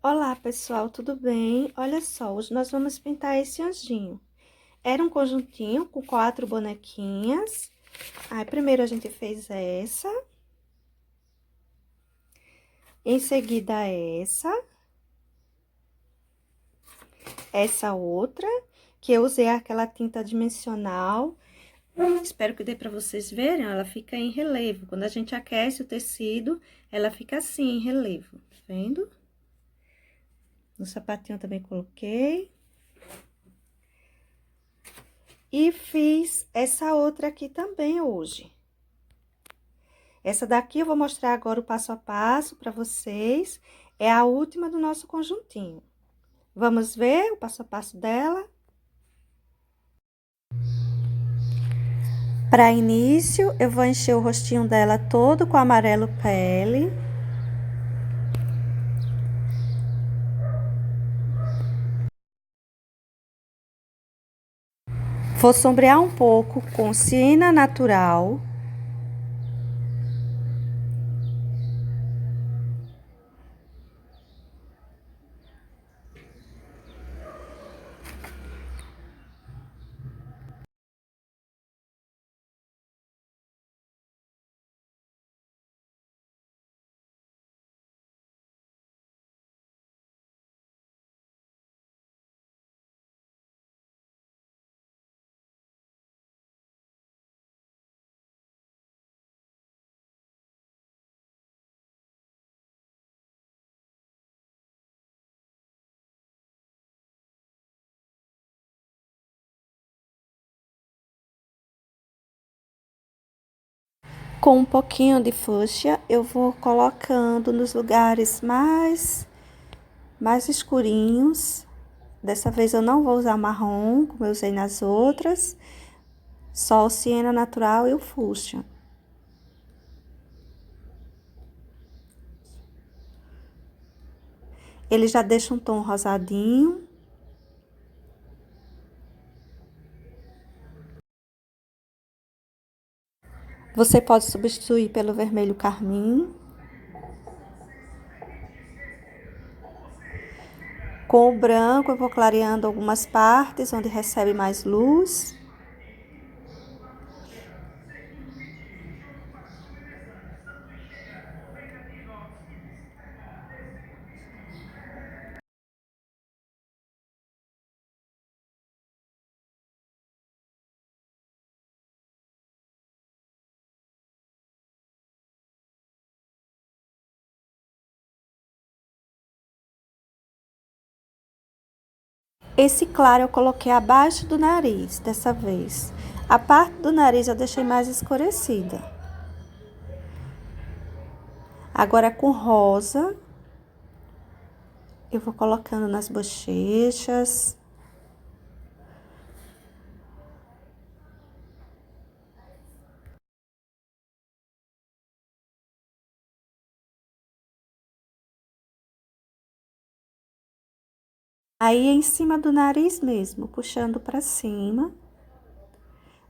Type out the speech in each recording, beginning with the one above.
Olá, pessoal, tudo bem? Olha só, hoje nós vamos pintar esse anjinho. Era um conjuntinho com 4 bonequinhas. Aí, primeiro a gente fez em seguida essa outra, que eu usei aquela tinta dimensional. Espero que dê pra vocês verem, ó, ela fica em relevo. Quando a gente aquece o tecido, ela fica assim, em relevo, tá vendo? No sapatinho também coloquei. E fiz essa outra aqui também hoje. Essa daqui eu vou mostrar agora o passo a passo para vocês. É a última do nosso conjuntinho. Vamos ver o passo a passo dela? Para início, eu vou encher o rostinho dela todo com amarelo pele. Vou sombrear um pouco com siena natural. Com um pouquinho de fúcsia, eu vou colocando nos lugares mais escurinhos. Dessa vez eu não vou usar marrom, como eu usei nas outras. Só o siena natural e o fúcsia. Ele já deixa um tom rosadinho. Você pode substituir pelo vermelho carmim. Com o branco, eu vou clareando algumas partes onde recebe mais luz. Esse claro eu coloquei abaixo do nariz, dessa vez. A parte do nariz eu deixei mais escurecida. Agora, com rosa, eu vou colocando nas bochechas. Aí, em cima do nariz mesmo, puxando pra cima.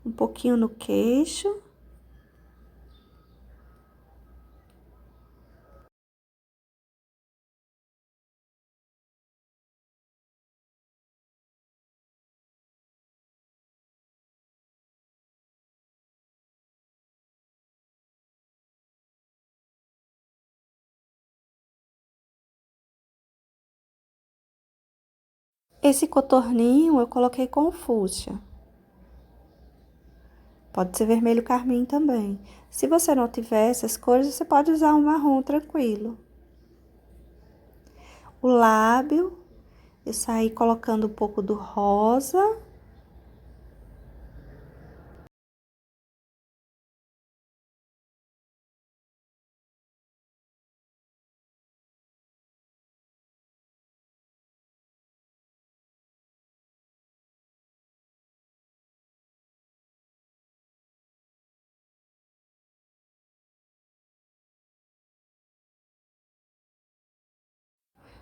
Um pouquinho no queixo. Esse contorninho eu coloquei com fúcsia. Pode ser vermelho carmim também. Se você não tiver essas cores, você pode usar um marrom tranquilo. O lábio, eu saí colocando um pouco do rosa.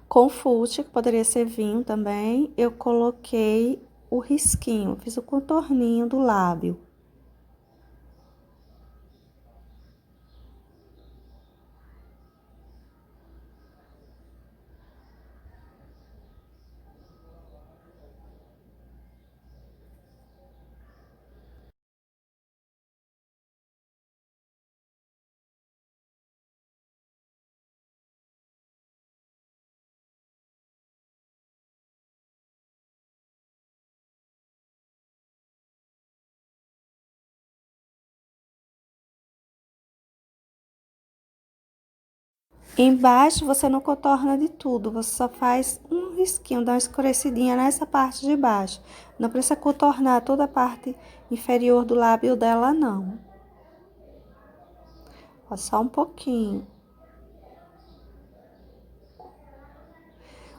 Com fúcsia, que poderia ser vinho também, eu coloquei o risquinho, fiz o contorninho do lábio. Embaixo você não contorna de tudo, você só faz um risquinho, dá uma escurecidinha nessa parte de baixo. Não precisa contornar toda a parte inferior do lábio dela, não. Ó, só um pouquinho.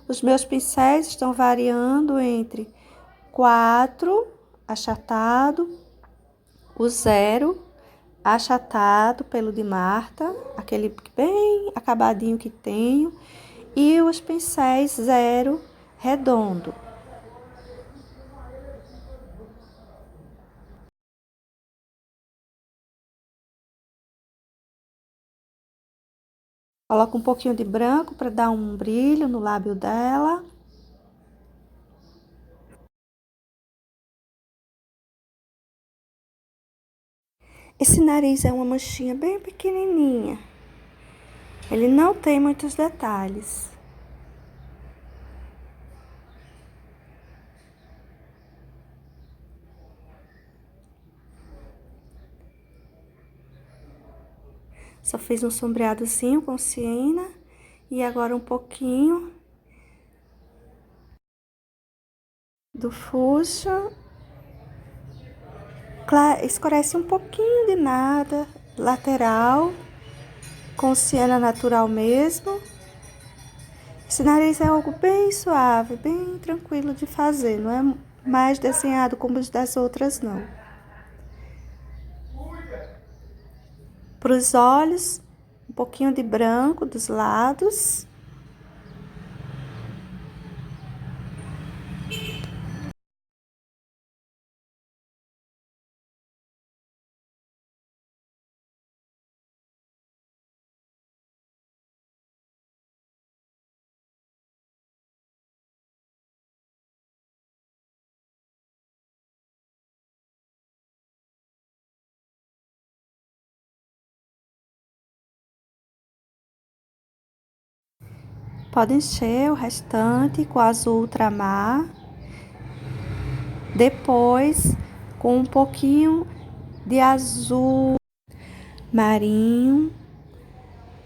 Os meus pincéis estão variando entre 4, achatado, o 0, achatado pelo de Marta, aquele bem acabadinho que tenho, e os pincéis 0, redondo. Coloco um pouquinho de branco para dar um brilho no lábio dela. Esse nariz é uma manchinha bem pequenininha. Ele não tem muitos detalhes. Só fiz um sombreadozinho com siena e agora um pouquinho do fucsia. Escurece um pouquinho de nada, lateral, com siena natural mesmo. Esse nariz é algo bem suave, bem tranquilo de fazer, não é mais desenhado como os das outras, não. Para os olhos, um pouquinho de branco dos lados. Pode encher o restante com azul ultramar. Depois, com um pouquinho de azul marinho,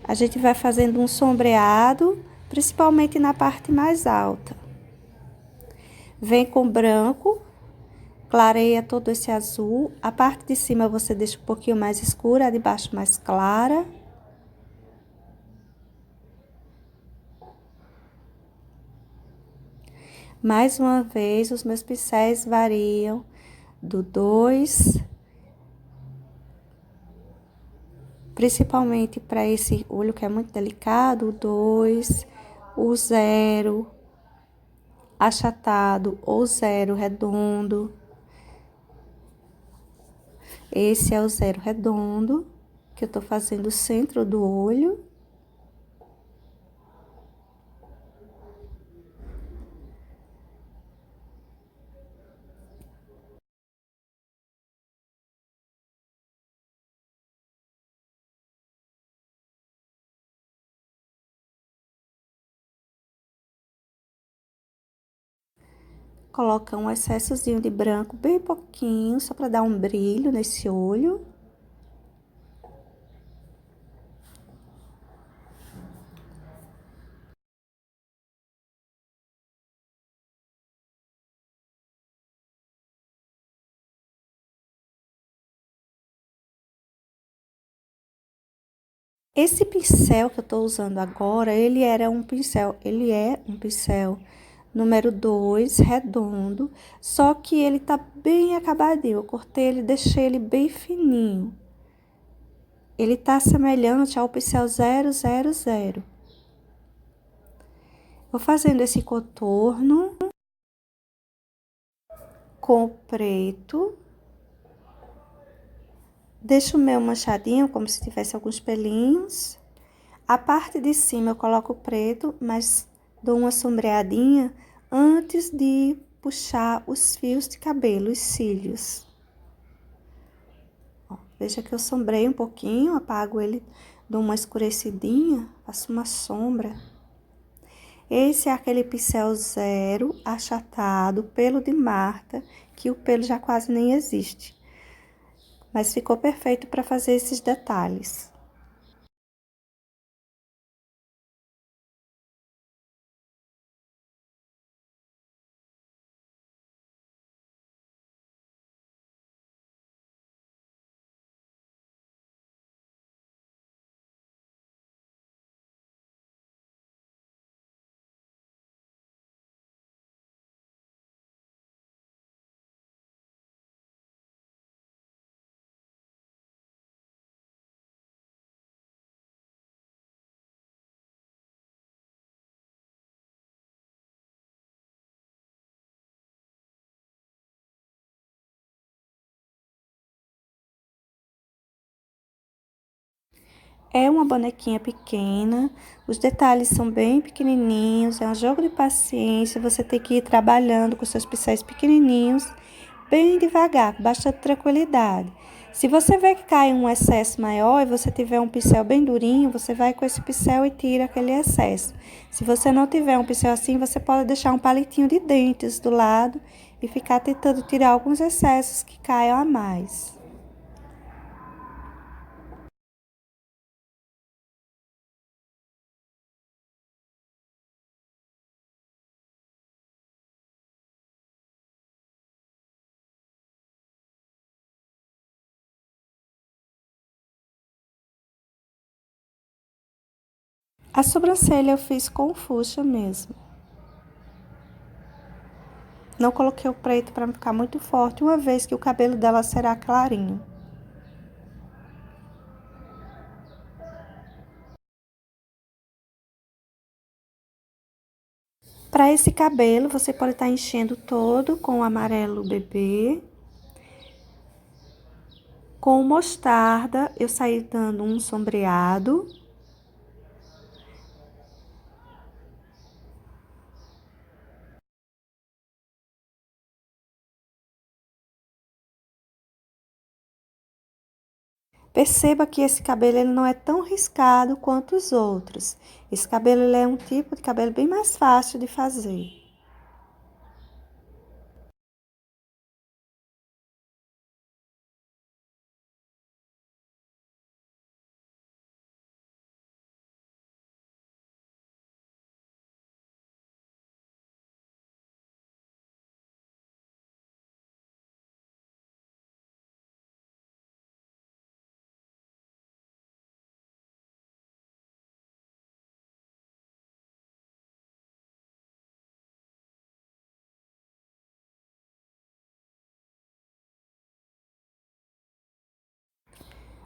a gente vai fazendo um sombreado, principalmente na parte mais alta. Vem com branco, clareia todo esse azul. A parte de cima você deixa um pouquinho mais escura, a de baixo mais clara. Mais uma vez, os meus pincéis variam do 2, principalmente para esse olho que é muito delicado, o 2, o 0, achatado ou 0 redondo. Esse é o 0 redondo, que eu tô fazendo o centro do olho. Coloca um excessozinho de branco, bem pouquinho, só para dar um brilho nesse olho. Esse pincel que eu tô usando agora, ele é um pincel número 2, redondo, só que ele tá bem acabadinho. Eu cortei ele, deixei ele bem fininho. Ele tá semelhante ao pincel 000. Vou fazendo esse contorno com o preto. Deixo o meu manchadinho, como se tivesse alguns pelinhos. A parte de cima eu coloco o preto, mas dou uma sombreadinha antes de puxar os fios de cabelo, os cílios. Ó, veja que eu sombrei um pouquinho, apago ele, dou uma escurecidinha, faço uma sombra. Esse é aquele pincel 0 achatado, pelo de Marta, que o pelo já quase nem existe. Mas ficou perfeito para fazer esses detalhes. É uma bonequinha pequena, os detalhes são bem pequenininhos, é um jogo de paciência, você tem que ir trabalhando com seus pincéis pequenininhos, bem devagar, com bastante tranquilidade. Se você vê que cai um excesso maior e você tiver um pincel bem durinho, você vai com esse pincel e tira aquele excesso. Se você não tiver um pincel assim, você pode deixar um palitinho de dentes do lado e ficar tentando tirar alguns excessos que caiam a mais. A sobrancelha eu fiz com fuxa mesmo. Não coloquei o preto para não ficar muito forte, uma vez que o cabelo dela será clarinho. Para esse cabelo, você pode estar enchendo todo com o amarelo bebê. Com mostarda, eu saí dando um sombreado. Perceba que esse cabelo ele não é tão riscado quanto os outros. Esse cabelo ele é um tipo de cabelo bem mais fácil de fazer.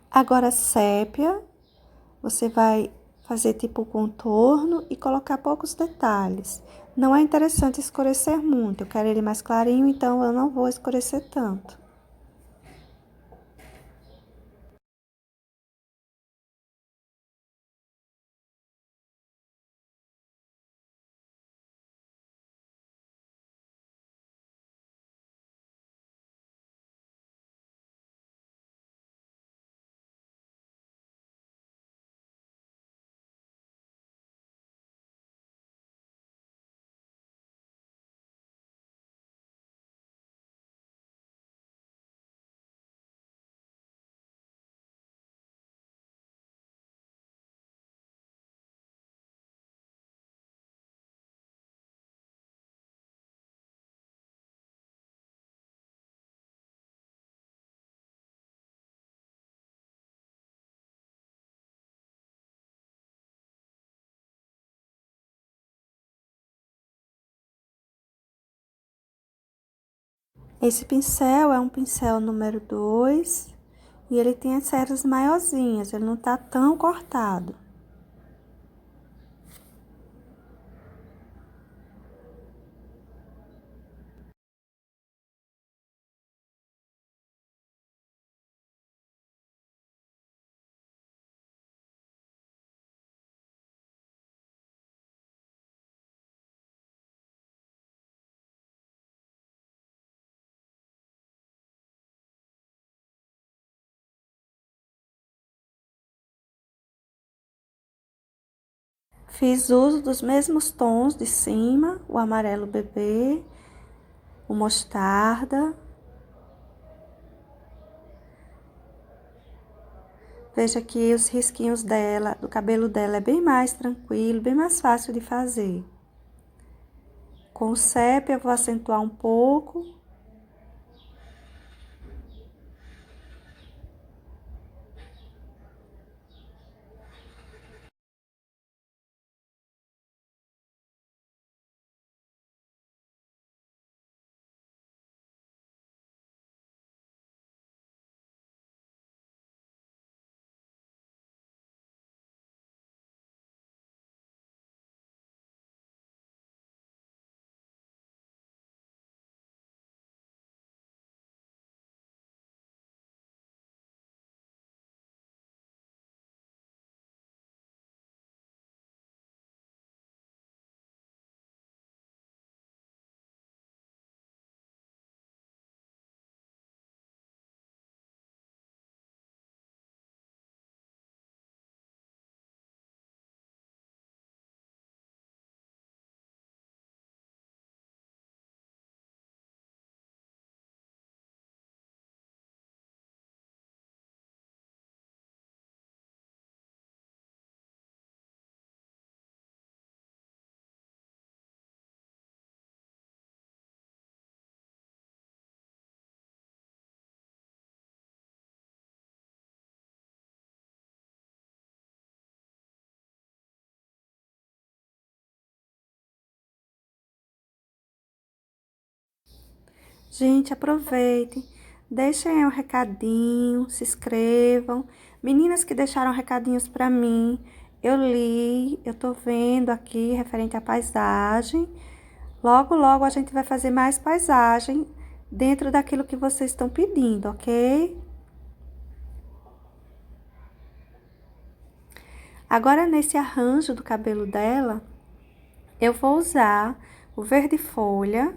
Agora, sépia, você vai fazer tipo o contorno e colocar poucos detalhes. Não é interessante escurecer muito, eu quero ele mais clarinho, então eu não vou escurecer tanto. Esse pincel é um pincel número 2 e ele tem as cerdas maiorzinhas, ele não tá tão cortado. Fiz uso dos mesmos tons de cima, o amarelo bebê, o mostarda. Veja que os risquinhos dela, do cabelo dela é bem mais tranquilo, bem mais fácil de fazer. Com o sépia eu vou acentuar um pouco. Gente, aproveitem, deixem aí um recadinho, se inscrevam. Meninas que deixaram recadinhos para mim, eu li, eu tô vendo aqui referente à paisagem. Logo, logo a gente vai fazer mais paisagem dentro daquilo que vocês estão pedindo, ok? Agora, nesse arranjo do cabelo dela, eu vou usar o verde folha,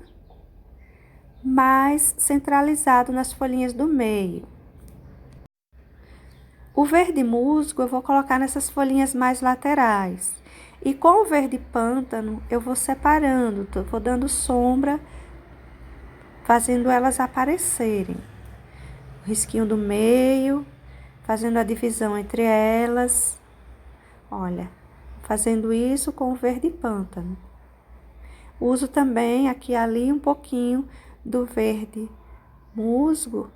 mais centralizado nas folhinhas do meio. O verde musgo eu vou colocar nessas folhinhas mais laterais. E com o verde pântano, eu vou separando, vou dando sombra, fazendo elas aparecerem. O risquinho do meio, fazendo a divisão entre elas. Olha, fazendo isso com o verde pântano. Uso também aqui e ali um pouquinho do verde musgo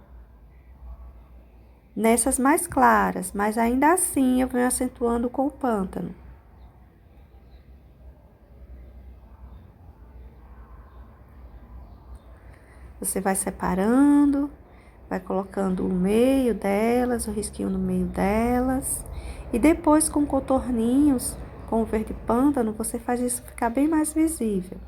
nessas mais claras, mas ainda assim eu venho acentuando com o pântano. Você vai separando, vai colocando o meio delas, o risquinho no meio delas. E depois com contorninhos, com o verde pântano, você faz isso ficar bem mais visível.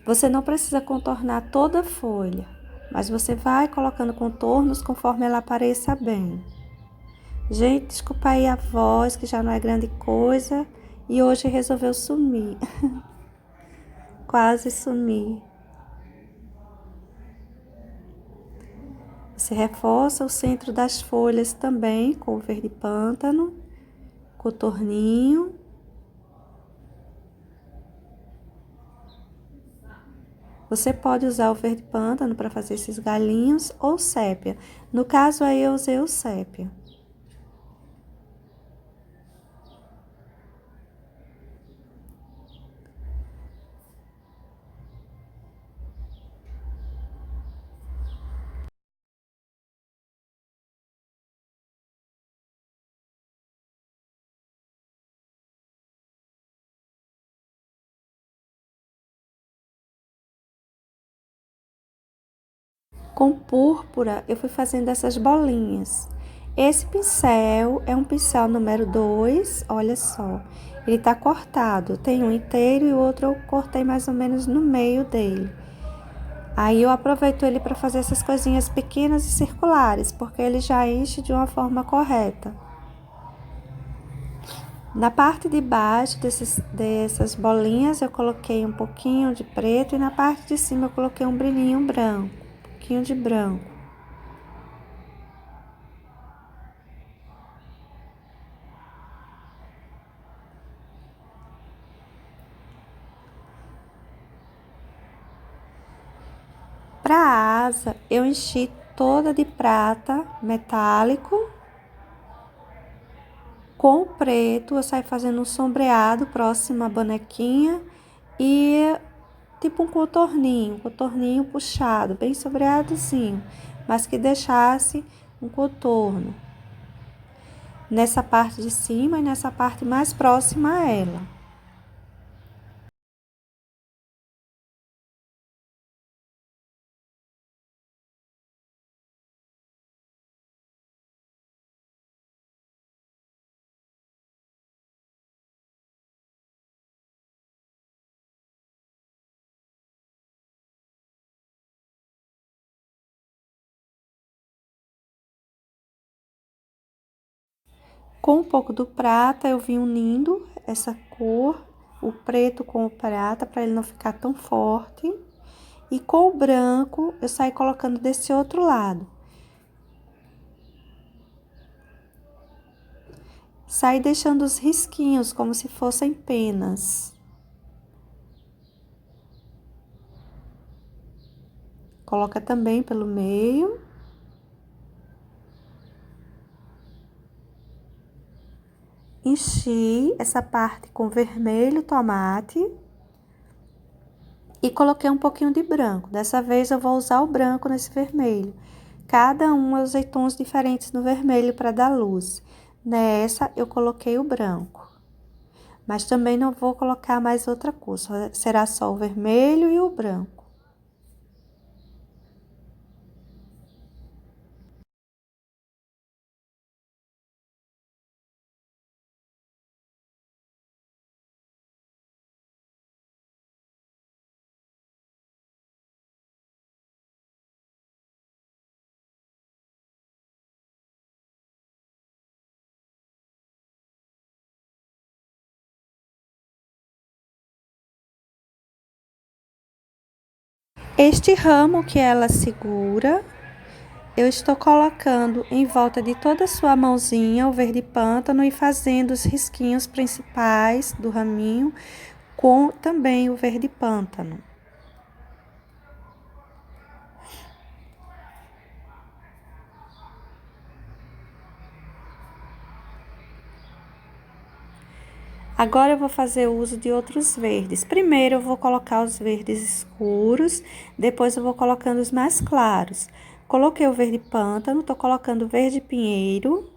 Você não precisa contornar toda a folha, mas você vai colocando contornos conforme ela apareça bem. Gente, desculpa aí a voz, que já não é grande coisa, e hoje resolveu sumir. Quase sumir. Você reforça o centro das folhas também com o verde pântano, contorninho. Você pode usar o verde pântano para fazer esses galinhos ou sépia. No caso aí eu usei o sépia. Com púrpura, eu fui fazendo essas bolinhas. Esse pincel é um pincel número 2, olha só. Ele tá cortado, tem um inteiro e o outro eu cortei mais ou menos no meio dele. Aí eu aproveito ele para fazer essas coisinhas pequenas e circulares, porque ele já enche de uma forma correta. Na parte de baixo dessas bolinhas eu coloquei um pouquinho de preto e na parte de cima eu coloquei um brilhinho branco, um pouquinho de branco. Para a asa, eu enchi toda de prata metálico. Com o preto, eu saí fazendo um sombreado próximo à bonequinha e tipo um contorninho puxado, bem sombreadozinho, mas que deixasse um contorno nessa parte de cima e nessa parte mais próxima a ela. Com um pouco do prata, eu vim unindo essa cor, o preto com o prata, para ele não ficar tão forte. E com o branco, eu saio colocando desse outro lado. Saio deixando os risquinhos como se fossem penas. Coloca também pelo meio. Enchi essa parte com vermelho tomate. E coloquei um pouquinho de branco. Dessa vez eu vou usar o branco nesse vermelho. Cada um eu usei tons diferentes no vermelho para dar luz. Nessa eu coloquei o branco. Mas também não vou colocar mais outra cor, será só o vermelho e o branco. Este ramo que ela segura, eu estou colocando em volta de toda a sua mãozinha o verde pântano e fazendo os risquinhos principais do raminho com também o verde pântano. Agora eu vou fazer uso de outros verdes. Primeiro eu vou colocar os verdes escuros, depois eu vou colocando os mais claros. Coloquei o verde pântano, tô colocando o verde pinheiro.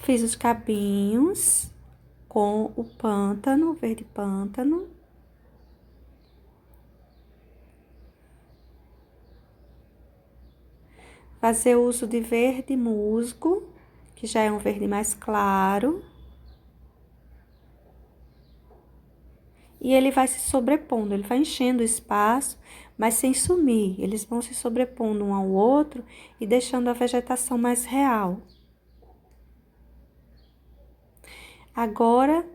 Fiz os cabinhos com o pântano, verde pântano. Fazer uso de verde musgo, que já é um verde mais claro. E ele vai se sobrepondo, ele vai enchendo o espaço, mas sem sumir. Eles vão se sobrepondo um ao outro e deixando a vegetação mais real. Agora,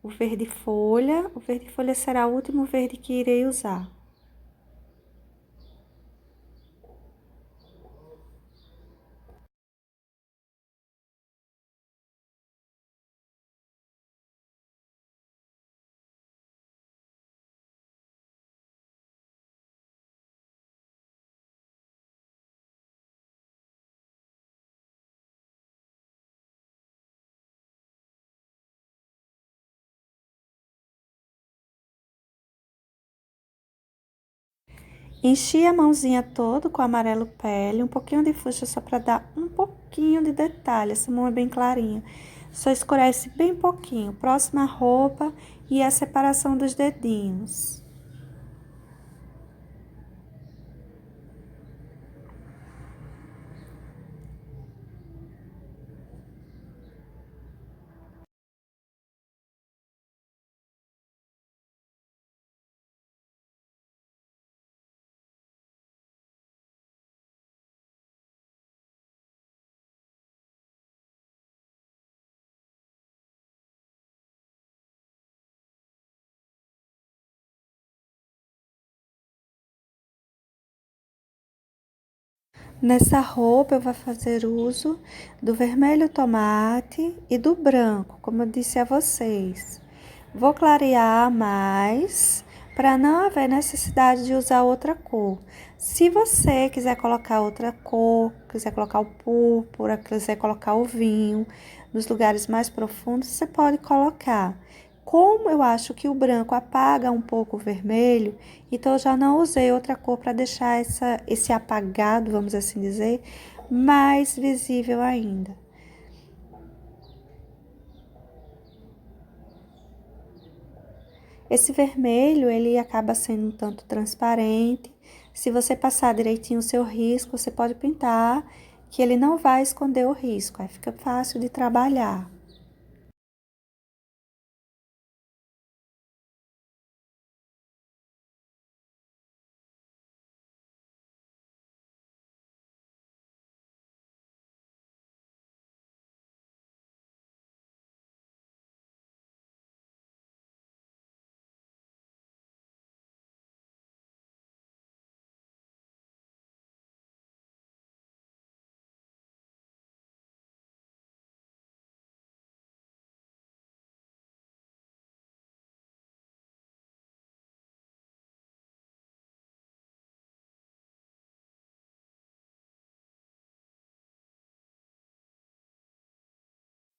o verde folha será o último verde que irei usar. Enchi a mãozinha toda com amarelo pele, um pouquinho de fuxa só para dar um pouquinho de detalhe. Essa mão é bem clarinha. Só escurece bem pouquinho. Próxima roupa e a separação dos dedinhos. Nessa roupa, eu vou fazer uso do vermelho tomate e do branco, como eu disse a vocês. Vou clarear mais, para não haver necessidade de usar outra cor. Se você quiser colocar outra cor, quiser colocar o púrpura, quiser colocar o vinho, nos lugares mais profundos, você pode colocar. Como eu acho que o branco apaga um pouco o vermelho, então eu já não usei outra cor para deixar esse apagado, vamos assim dizer, mais visível ainda. Esse vermelho, ele acaba sendo um tanto transparente. Se você passar direitinho o seu risco, você pode pintar, que ele não vai esconder o risco, aí fica fácil de trabalhar.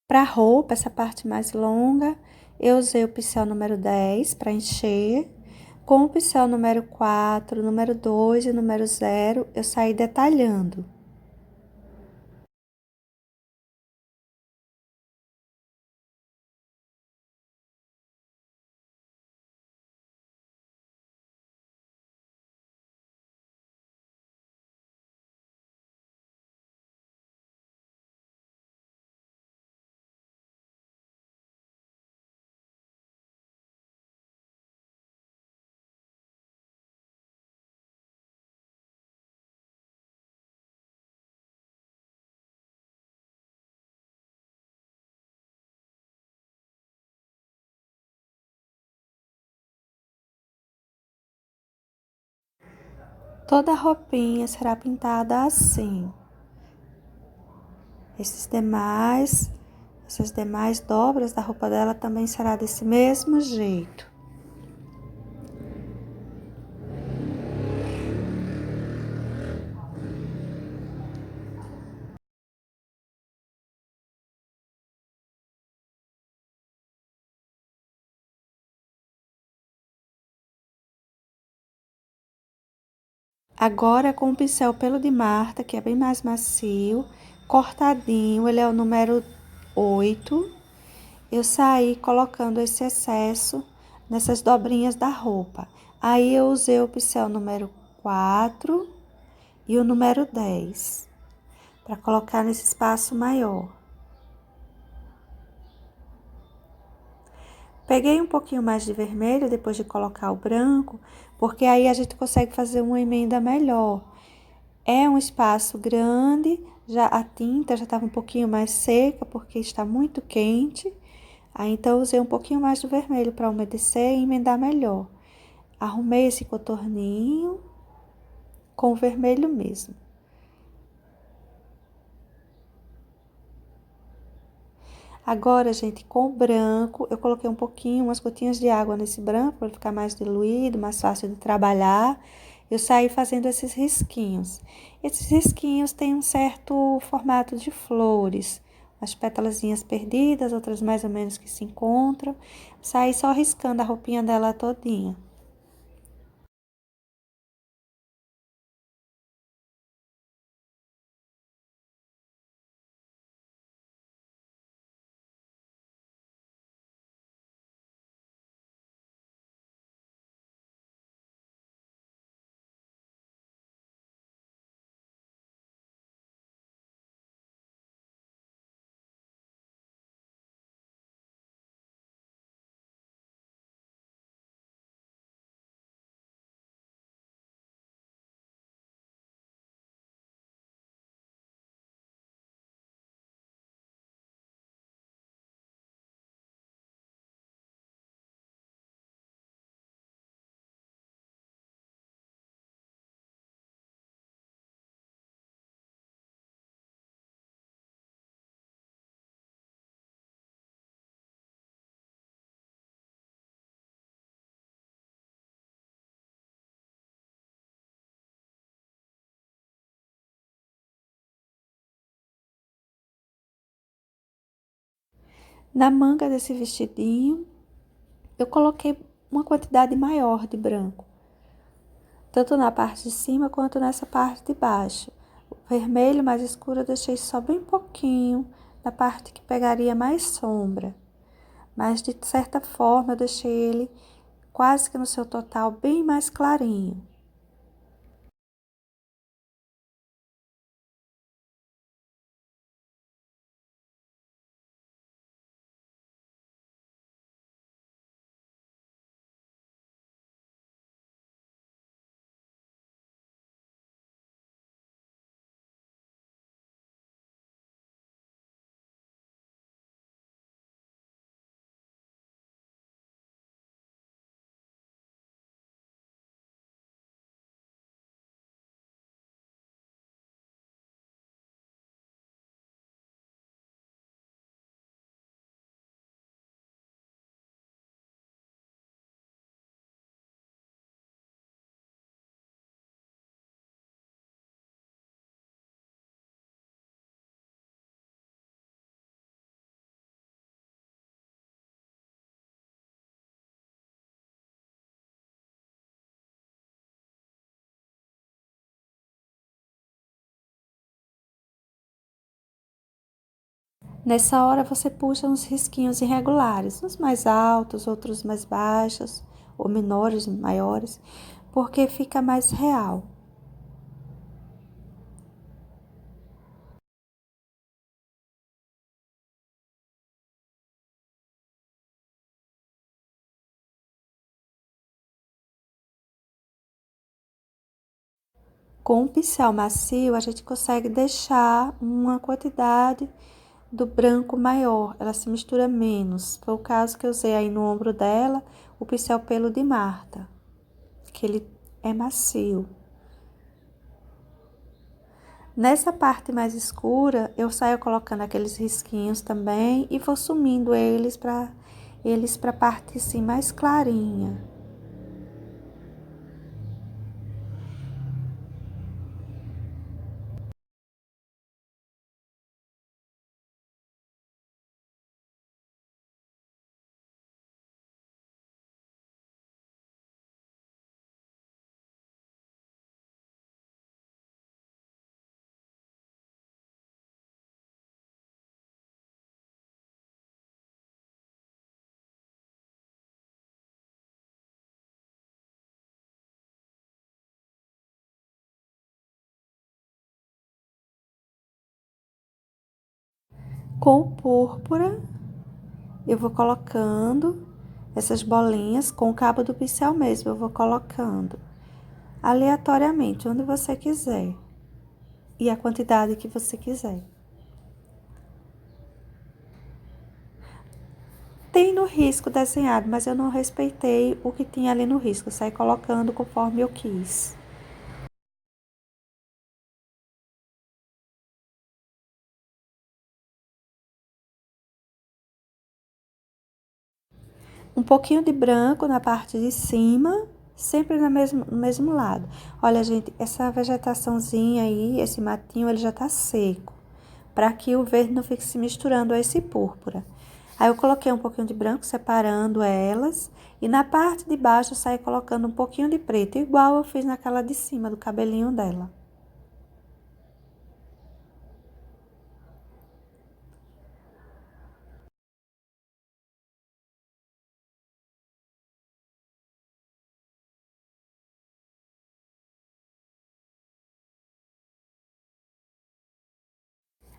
Para roupa, essa parte mais longa, eu usei o pincel número 10 para encher. Com o pincel número 4, número 2 e número 0, eu saí detalhando. Toda a roupinha será pintada assim. Essas demais dobras da roupa dela também será desse mesmo jeito. Agora, com o pincel pelo de Marta, que é bem mais macio, cortadinho, ele é o número 8. Eu saí colocando esse excesso nessas dobrinhas da roupa. Aí, eu usei o pincel número 4 e o número 10 para colocar nesse espaço maior. Peguei um pouquinho mais de vermelho depois de colocar o branco, porque aí a gente consegue fazer uma emenda melhor. É um espaço grande, já a tinta já estava um pouquinho mais seca, porque está muito quente. Aí então eu usei um pouquinho mais de vermelho para umedecer e emendar melhor. Arrumei esse contorninho com o vermelho mesmo. Agora, gente, com o branco, eu coloquei um pouquinho, umas gotinhas de água nesse branco para ficar mais diluído, mais fácil de trabalhar. Eu saí fazendo esses risquinhos. Esses risquinhos têm um certo formato de flores, as pétalazinhas perdidas, outras mais ou menos que se encontram. Saí só riscando a roupinha dela todinha. Na manga desse vestidinho, eu coloquei uma quantidade maior de branco, tanto na parte de cima quanto nessa parte de baixo. O vermelho mais escuro eu deixei só bem pouquinho, na parte que pegaria mais sombra. Mas de certa forma eu deixei ele quase que no seu total bem mais clarinho. Nessa hora, você puxa uns risquinhos irregulares, uns mais altos, outros mais baixos, ou menores, maiores, porque fica mais real. Com um pincel macio, a gente consegue deixar uma quantidade do branco maior, ela se mistura menos. Foi o caso que eu usei aí no ombro dela, o pincel pelo de Marta, que ele é macio. Nessa parte mais escura, eu saio colocando aqueles risquinhos também e vou sumindo eles para a parte assim mais clarinha. Com o púrpura, eu vou colocando essas bolinhas com o cabo do pincel mesmo, eu vou colocando aleatoriamente, onde você quiser. E a quantidade que você quiser. Tem no risco desenhado, mas eu não respeitei o que tinha ali no risco. Eu saí colocando conforme eu quis. Um pouquinho de branco na parte de cima, sempre no mesmo lado. Olha, gente, essa vegetaçãozinha aí, esse matinho, ele já tá seco. Para que o verde não fique se misturando a esse púrpura. Aí eu coloquei um pouquinho de branco, separando elas. E na parte de baixo eu saí colocando um pouquinho de preto, igual eu fiz naquela de cima, do cabelinho dela.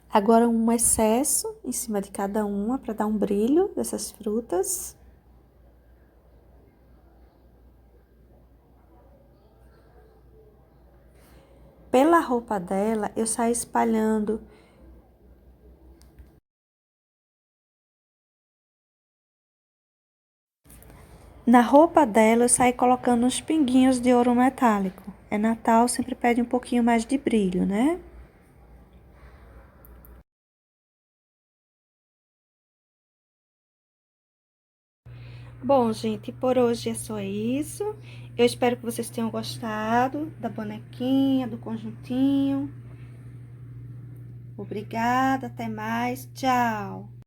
Agora um excesso em cima de cada uma para dar um brilho dessas frutas. Pela roupa dela, eu saí espalhando. Na roupa dela, eu saí colocando uns pinguinhos de ouro metálico. É Natal, sempre pede um pouquinho mais de brilho, né? Bom, gente, por hoje é só isso. Eu espero que vocês tenham gostado da bonequinha, do conjuntinho. Obrigada, até mais, tchau!